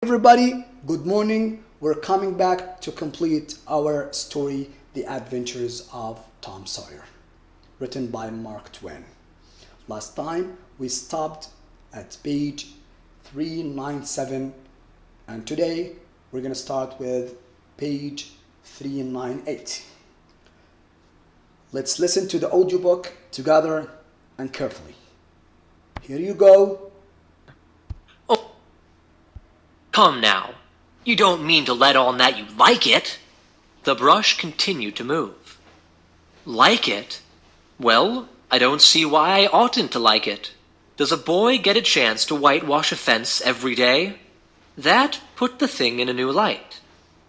everybody, good morning. We're coming back to complete our story, The Adventures of Tom Sawyer, written by Mark Twain. Last time we stopped at page 397, and today we're going to start with page 398. Let's listen to the audiobook together and carefully. Here you go. Oh, come now. You don't mean to let on that you like it. The brush continued to move. Like it? Well, I don't see why I oughtn't to like it. Does a boy get a chance to whitewash a fence every day? That put the thing in a new light.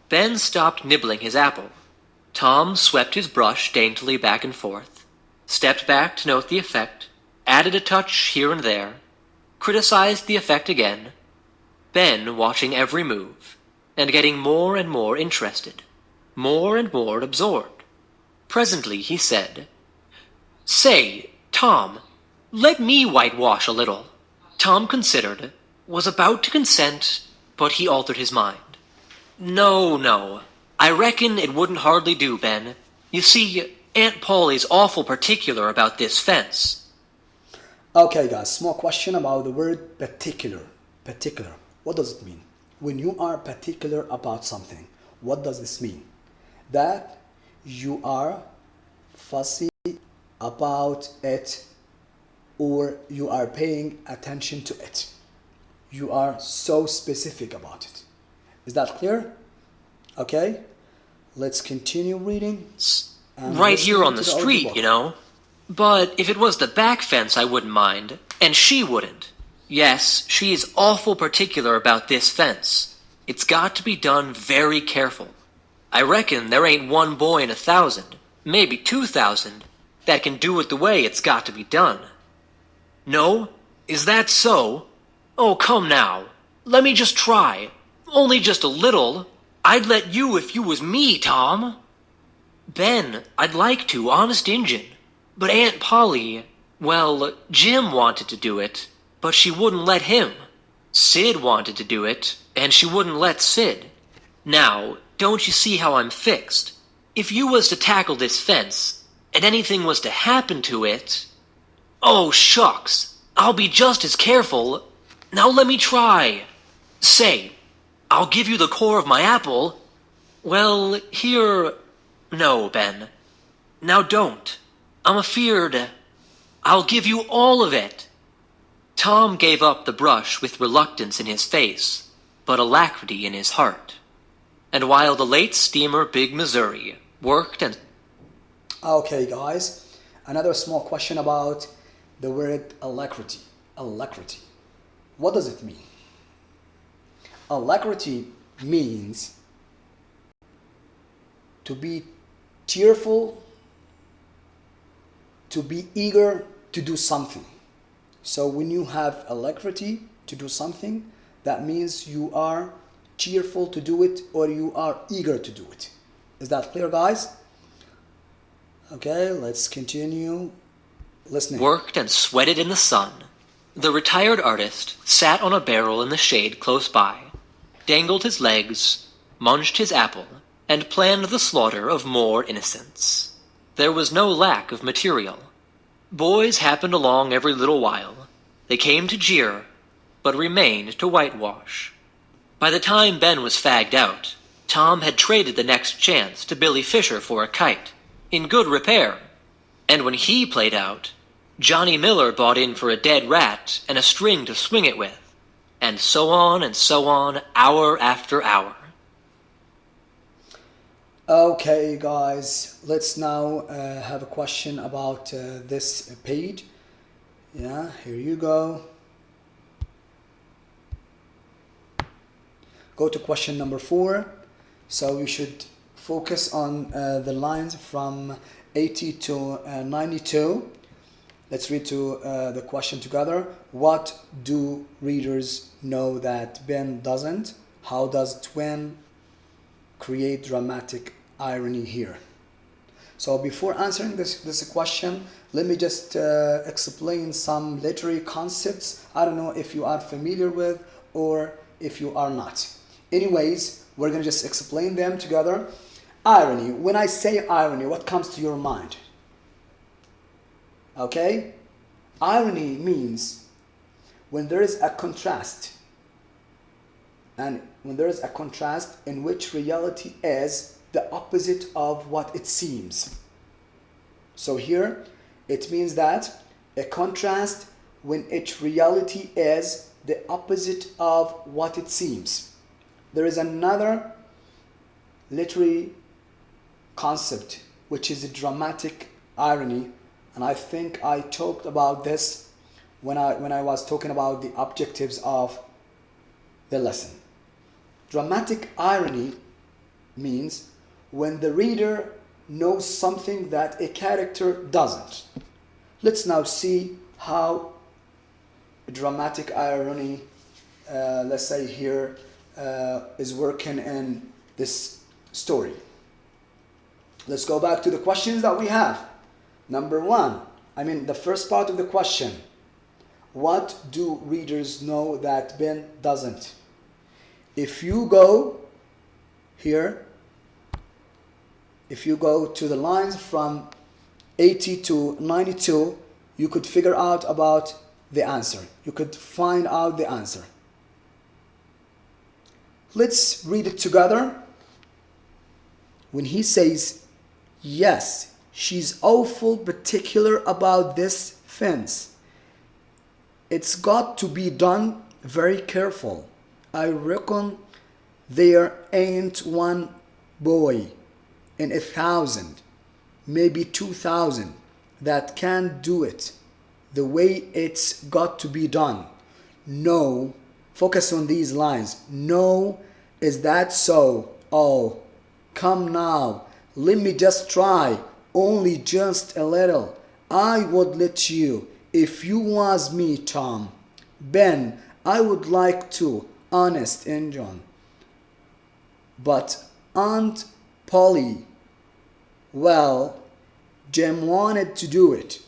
Ben stopped nibbling his apple. Tom swept his brush daintily back and forth, stepped back to note the effect, added a touch here and there, criticized the effect again, Ben watching every move, and getting more and more interested, more and more absorbed. Presently he said, "Say, Tom, let me whitewash a little." Tom considered, was about to consent, but he altered his mind. No, I reckon it wouldn't hardly do, Ben. You see, Aunt Polly's awful particular about this fence. Okay, guys, small question about the word particular. Particular. What does it mean? When you are particular about something, what does this mean? That you are fussy about it, or you are paying attention to it. You are so specific about it. Is that clear? Okay, let's continue reading. Right here on the street, you know. But if it was the back fence, I wouldn't mind, and she wouldn't. Yes, she's awful particular about this fence. It's got to be done very careful. I reckon there ain't one boy in 1,000, maybe 2,000, that can do it the way it's got to be done. No? Is that so? Oh, come now. Let me just try. Only just a little. I'd let you if you was me, Tom. Ben, I'd like to, honest Injun. But Aunt Polly, well, Jim wanted to do it, but she wouldn't let him. Sid wanted to do it, and she wouldn't let Sid. Now, don't you see how I'm fixed? If you was to tackle this fence, and anything was to happen to it... Oh, shucks, I'll be just as careful. Now let me try. Say, I'll give you the core of my apple. Well, here... No, Ben. Now don't. I'm afeard. I'll give you all of it. Tom gave up the brush with reluctance in his face, but alacrity in his heart. And while the late steamer Big Missouri worked and... Okay, guys, another small question about the word alacrity. Alacrity. What does it mean? Alacrity means to be cheerful, to be eager to do something. So when you have alacrity to do something, that means you are cheerful to do it, or you are eager to do it. Is that clear, guys? Okay, let's continue listening. Worked and sweated in the sun. The retired artist sat on a barrel in the shade close by, dangled his legs, munched his apple, and planned the slaughter of more innocents. There was no lack of material. Boys happened along every little while. They came to jeer, but remained to whitewash. By the time Ben was fagged out, Tom had traded the next chance to Billy Fisher for a kite, in good repair. And when he played out, Johnny Miller bought in for a dead rat and a string to swing it with. And so on, hour after hour. Okay, guys, let's now have a question about this page. Yeah, here you go. Go to question number 4. So you should focus on the lines from 80 to 92. Let's read to the question together. What do readers know that Ben doesn't? How does Twain create dramatic irony here? So before answering this question, let me just explain some literary concepts. I don't know if you are familiar with, or if you are not. Anyways, we're going to just explain them together. Irony. When I say irony, what comes to your mind? Okay? Irony means when there is a contrast, and when there is a contrast in which reality is the opposite of what it seems. So here it means that a contrast when its reality is the opposite of what it seems. There is another literary concept which is a dramatic irony, and I think I talked about this when I was talking about the objectives of the lesson. Dramatic irony means when the reader knows something that a character doesn't. Let's now see how dramatic irony, let's say here, is working in this story. Let's go back to the questions that we have. Number one, the first part of the question. What do readers know that Ben doesn't? If you go here, if you go to the lines from 80 to 92, you could figure out about the answer. You could find out the answer. Let's read it together. When he says, yes, she's awful particular about this fence. It's got to be done very careful. I reckon there ain't one boy in 1,000, maybe 2,000, that can do it the way it's got to be done. No, focus on these lines. No, is that so? Oh, come now, let me just try, only just a little. I would let you, if you was me, Tom. Ben, I would like to, honest and John. But Aunt Polly, well, Jim wanted to do it,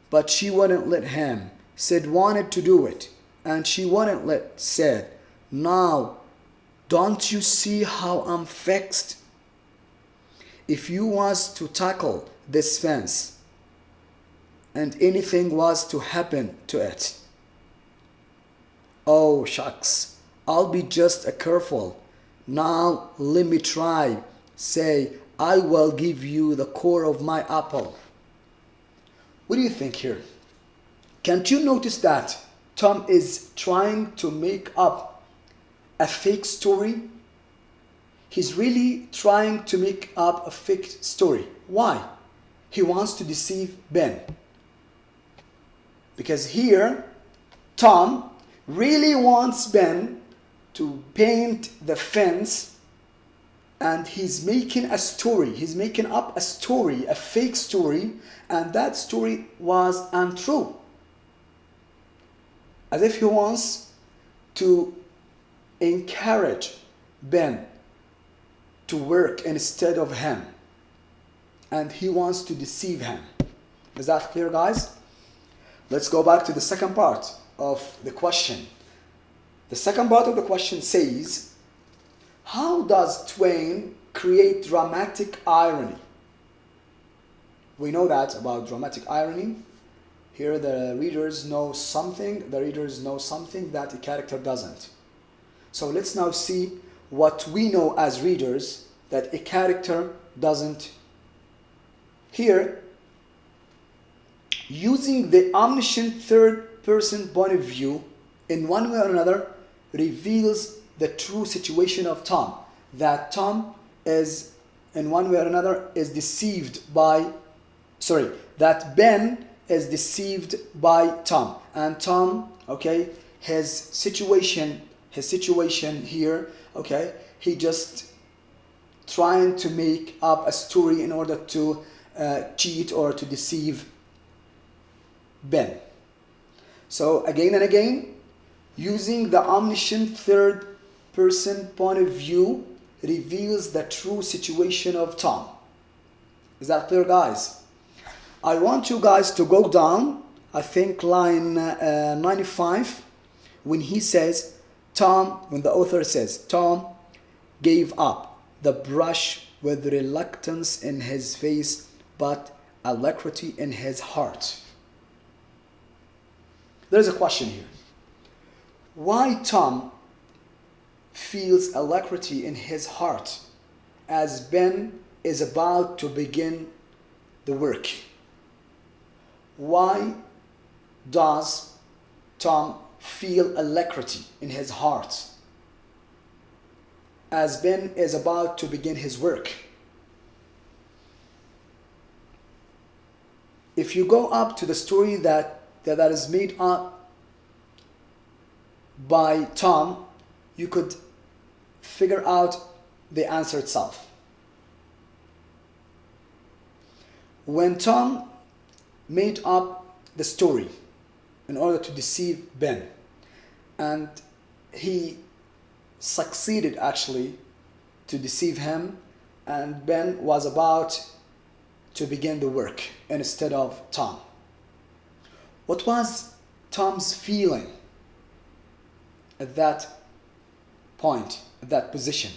but she wouldn't let him. Sid wanted to do it, and she wouldn't let Sid. Now, don't you see how I'm fixed? If you was to tackle this fence, and anything was to happen to it, oh shucks, I'll be just a careful. Now let me try. Say, I will give you the core of my apple. What do you think here? Can't you notice that Tom is trying to make up a fake story? He's really trying to make up a fake story. Why? He wants to deceive Ben. Because here, Tom really wants Ben to paint the fence, and he's making a story. He's making up a story, a fake story, and that story was untrue. As if he wants to encourage Ben to work instead of him, and he wants to deceive him. Is that clear, guys? Let's go back to the second part of the question. The second part of the question says, how does Twain create dramatic irony? We know that about dramatic irony. Here the readers know something that a character doesn't. So let's now see what we know as readers that a character doesn't. Here, using the omniscient third person point of view, in one way or another, reveals the true situation of Tom. That Tom is, in one way or another, is deceived by, that Ben is deceived by Tom. And Tom, his situation here, he just trying to make up a story in order to cheat or to deceive Ben. So again and again, using the omniscient third person point of view reveals the true situation of Tom. Is that clear, guys? I want you guys to go down, I think line 95, when he says, when the author says, Tom gave up the brush with reluctance in his face, but alacrity in his heart. There's a question here. Why Tom feels alacrity in his heart as Ben is about to begin the work? Why does Tom feel alacrity in his heart as Ben is about to begin his work? If you go up to the story that is made up by Tom, you could figure out the answer itself. When Tom made up the story in order to deceive Ben, and he succeeded actually to deceive him, and Ben was about to begin the work instead of Tom. What was Tom's feeling at that point, at that position?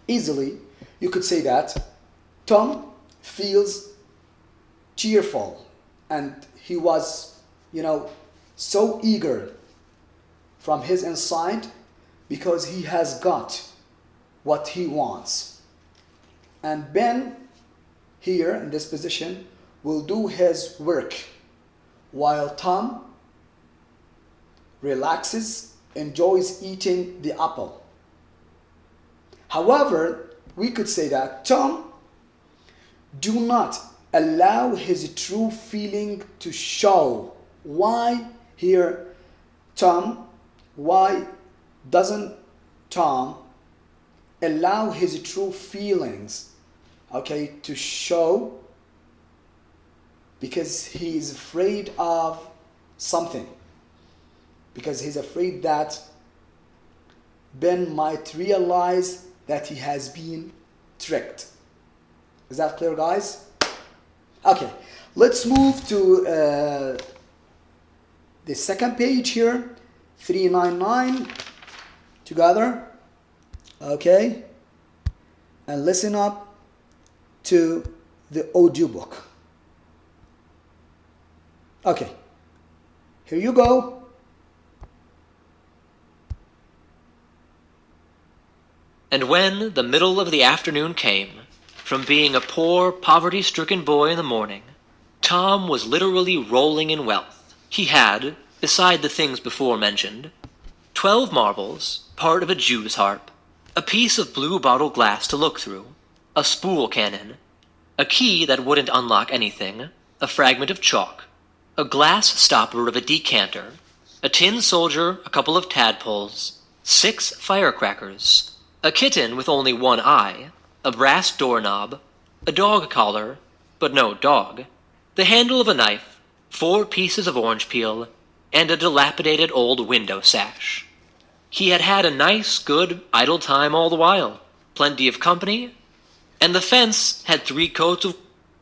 Easily, you could say that Tom feels cheerful, and he was, so eager from his inside because he has got what he wants. And Ben, here in this position, will do his work while Tom relaxes, enjoys eating the apple. However, we could say that Tom do not allow his true feeling to show. Why here why doesn't Tom allow his true feelings, to show? Because he is afraid of something. Because he's afraid that Ben might realize that he has been tricked. Is that clear, guys? Okay, let's move to the second page here, 399 together. Okay, and listen up to the audiobook. Okay, here you go. And when the middle of the afternoon came, from being a poor, poverty-stricken boy in the morning, Tom was literally rolling in wealth. He had, beside the things before mentioned, 12 marbles, part of a Jew's harp, a piece of blue bottle glass to look through, a spool cannon, a key that wouldn't unlock anything, a fragment of chalk, a glass stopper of a decanter, a tin soldier, a couple of tadpoles, 6 firecrackers, a kitten with only one eye, a brass doorknob, a dog collar, but no dog, the handle of a knife, 4 pieces of orange peel, and a dilapidated old window sash. He had had a nice, good, idle time all the while, plenty of company, and the fence had 3 coats of...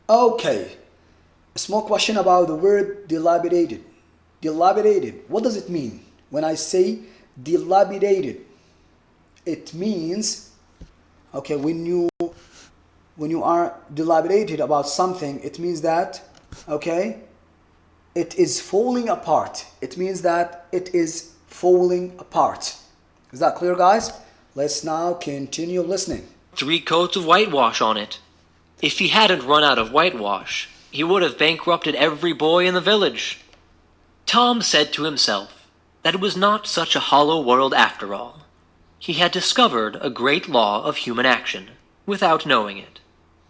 Okay, a small question about the word dilapidated. Dilapidated, what does it mean? When I say dilapidated, it means, when you are dilapidated about something, it means that, it is falling apart. It means that it is falling apart. Is that clear, guys? Let's now continue listening. 3 coats of whitewash on it. If he hadn't run out of whitewash, he would have bankrupted every boy in the village. Tom said to himself that it was not such a hollow world after all. He had discovered a great law of human action, without knowing it.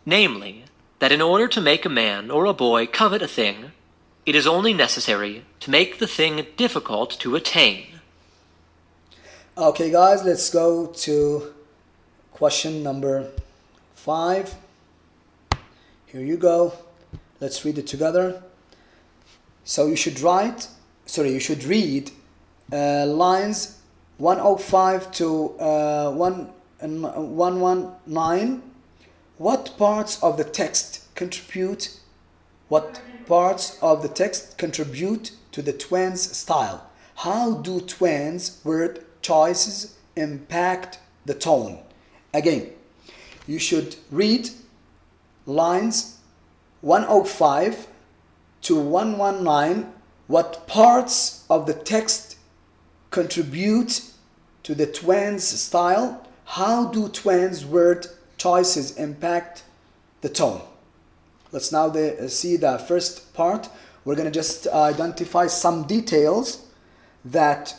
Namely, that in order to make a man or a boy covet a thing, it is only necessary to make the thing difficult to attain. Okay, guys, let's go to question number 5. Here you go. Let's read it together. So you should read lines 105 to 119. What parts of the text contribute to the twins' style? How do twins word choices impact the tone? Again, you should read lines 105 to 119. What parts of the text contribute to the twins style? How do twins word choices impact the tone? Let's now see the first part. We're going to just identify some details that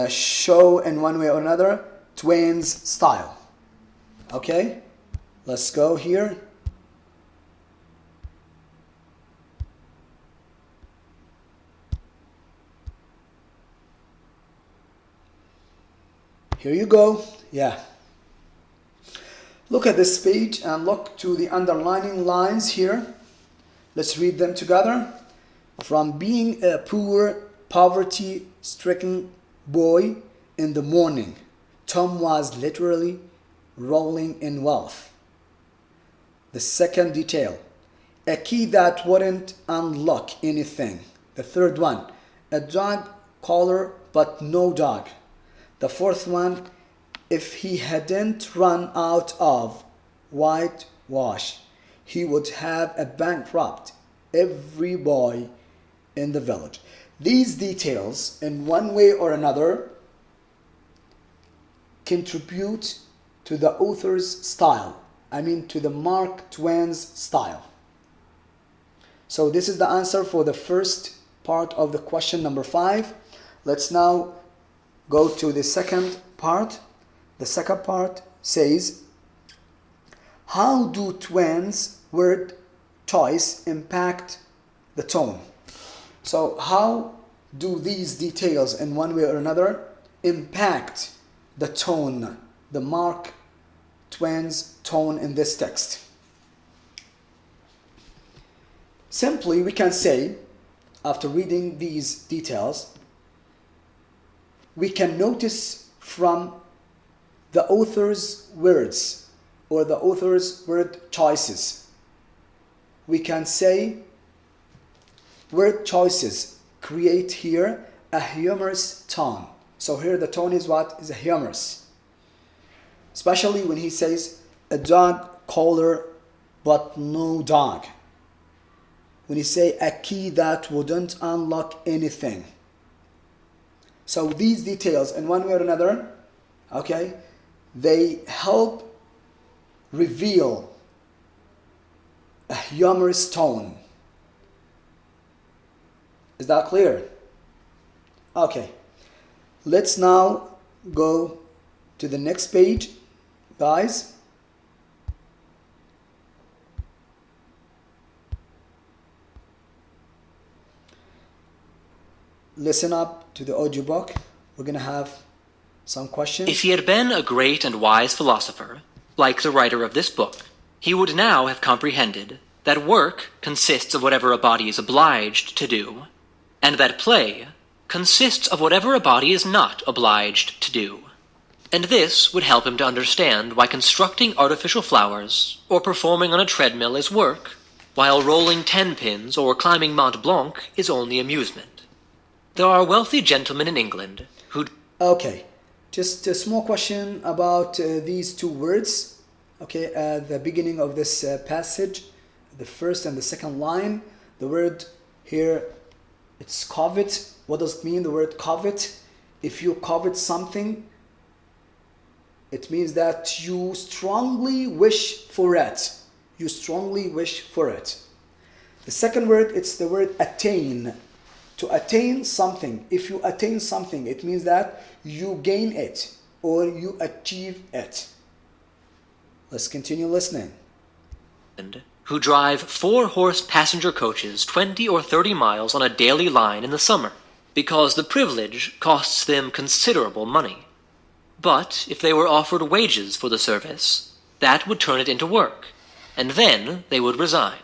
show in one way or another twins style. Okay, let's go here. Here you go. Yeah. Look at this page and look to the underlining lines here. Let's read them together. From being a poor, poverty-stricken boy in the morning, Tom was literally rolling in wealth. The second detail, a key that wouldn't unlock anything. The third one, a dog collar but no dog. The fourth one, if he hadn't run out of whitewash, he would have a bankrupt every boy in the village. These details, in one way or another, contribute to the author's style. I mean, to the Mark Twain's style. So this is the answer for the first part of the question number 5. Let's now go to the second part. The second part says, how do twins word choice impact the tone? So how do these details in one way or another impact the tone, the Mark Twain's tone in this text? Simply, we can say, after reading these details, we can notice from the author's words or the author's word choices. We can say word choices create here a humorous tone. So here the tone is what? Is a humorous. Especially when he says a dog collar but no dog. When he say a key that wouldn't unlock anything. So these details in one way or another, okay, they help reveal a humorous tone. Is that clear? Okay. Let's now go to the next page, guys. Listen up to the audiobook. We're going to have some questions. If he had been a great and wise philosopher, like the writer of this book, he would now have comprehended that work consists of whatever a body is obliged to do, and that play consists of whatever a body is not obliged to do. And this would help him to understand why constructing artificial flowers or performing on a treadmill is work, while rolling 10 pins or climbing Mont Blanc is only amusement. There are wealthy gentlemen in England who... Okay, just a small question about these two words. Okay, at the beginning of this passage, the first and the second line, the word here, it's covet. What does it mean, the word covet? If you covet something, it means that you strongly wish for it. You strongly wish for it. The second word, it's the word attain. To attain something, if you attain something, it means that you gain it or you achieve it. Let's continue listening. Who drive 4-horse passenger coaches 20 or 30 miles on a daily line in the summer, because the privilege costs them considerable money. But if they were offered wages for the service, that would turn it into work, and then they would resign.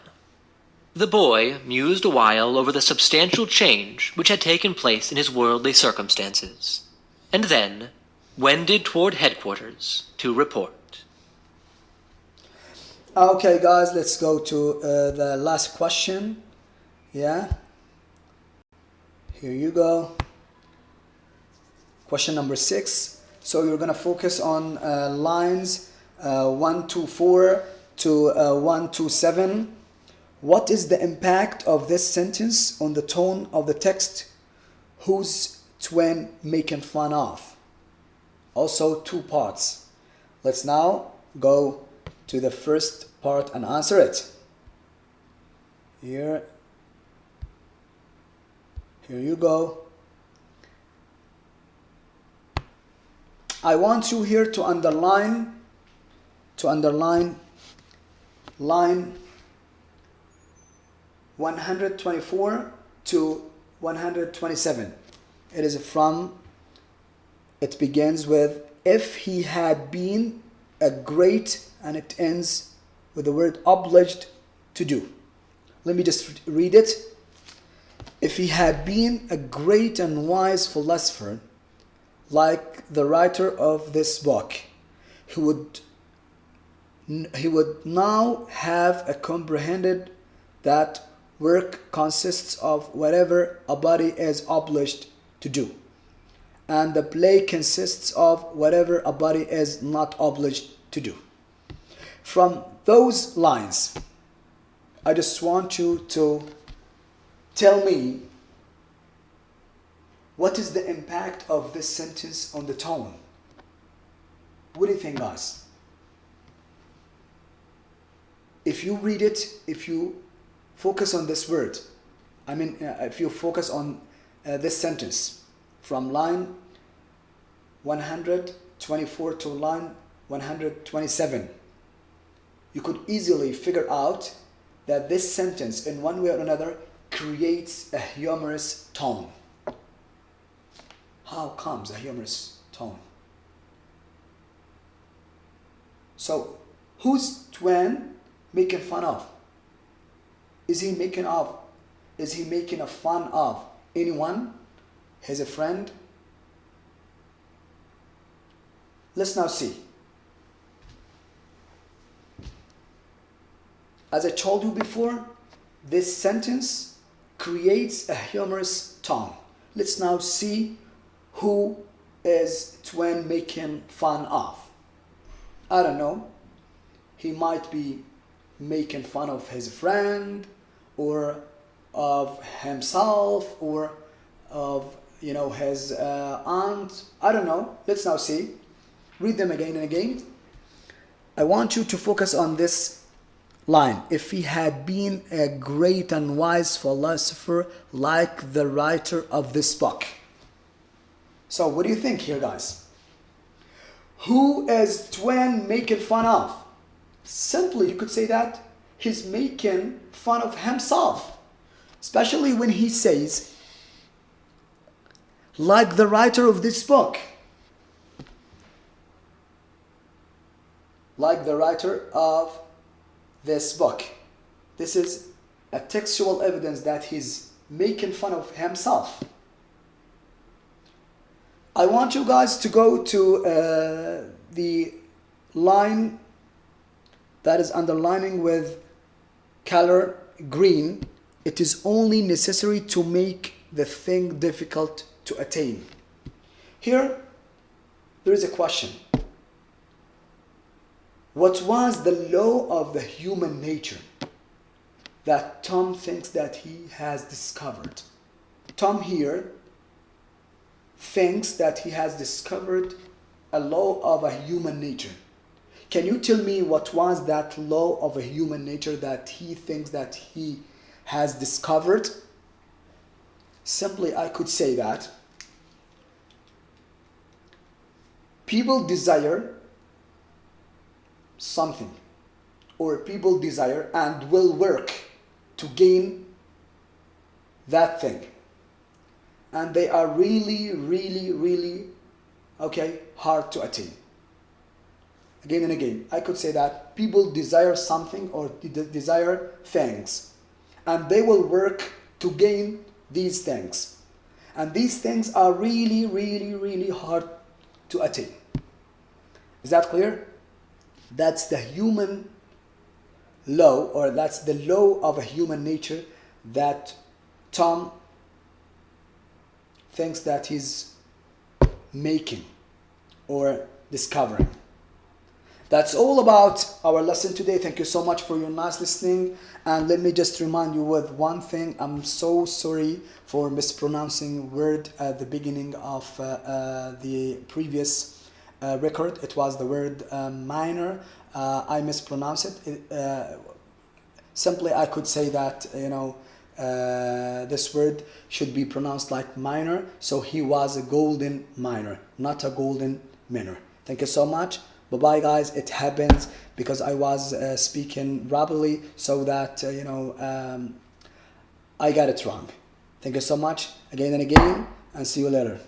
The boy mused a while over the substantial change which had taken place in his worldly circumstances, and then wended toward headquarters to report. Okay, guys, let's go to the last question. Yeah. Here you go. Question number 6. So you're going to focus on lines 1 to 4 to 1 to 7. What is the impact of this sentence on the tone of the text? Who's twin making fun of? Also 2 parts. Let's now go to the first part and answer it. Here you go. I want you here to underline line 124 to 127. It begins with if he had been a great, and it ends with the word obliged to do. Let me just read it. If he had been a great and wise philosopher, like the writer of this book, he would now have comprehended that work consists of whatever a body is obliged to do, and the play consists of whatever a body is not obliged to do. From those lines, I just want you to tell me what is the impact of this sentence on the tone. What do you think, guys? If you read it, if you focus on this word, if you focus on this sentence from line 124 to line 127, you could easily figure out that this sentence in one way or another creates a humorous tone. How comes a humorous tone? So, who's twin making fun of? Is he making a fun of anyone? His friend? Let's now see. As I told you before, this sentence creates a humorous tone. Let's now see who is twin making fun of. I don't know. He might be making fun of his friend, or of himself, or of his aunt. I don't know. Let's now see. Read them again and again. I want you to focus on this line. If he had been a great and wise philosopher like the writer of this book. So what do you think here, guys? Who is twin making fun of? Simply, you could say that he's making fun of himself. Especially when he says, like the writer of this book. Like the writer of this book. This is a textual evidence that he's making fun of himself. I want you guys to go to the line that is underlining with color green. It is only necessary to make the thing difficult to attain. Here, there is a question. What was the law of the human nature that Tom thinks that he has discovered? Tom here thinks that he has discovered a law of a human nature. Can you tell me what was that law of a human nature that he thinks that he has discovered? Simply, I could say that people desire something, or people desire and will work to gain that thing, and they are really hard to attain. Again and again, I could say that people desire something or desire things, and they will work to gain these things, and these things are really hard to attain. Is that clear? That's the human law, or that's the law of a human nature that Tom things that he's making or discovering. That's all about our lesson today. Thank you so much for your nice listening. And let me just remind you with one thing. I'm so sorry for mispronouncing word at the beginning of the previous record. It was the word minor. I mispronounced it. Simply, I could say that, this word should be pronounced like minor. So he was a golden miner, not a golden miner. Thank you so much. Bye bye, guys. It happens because I was speaking rapidly, so that I got it wrong. Thank you so much again and again, and see you later.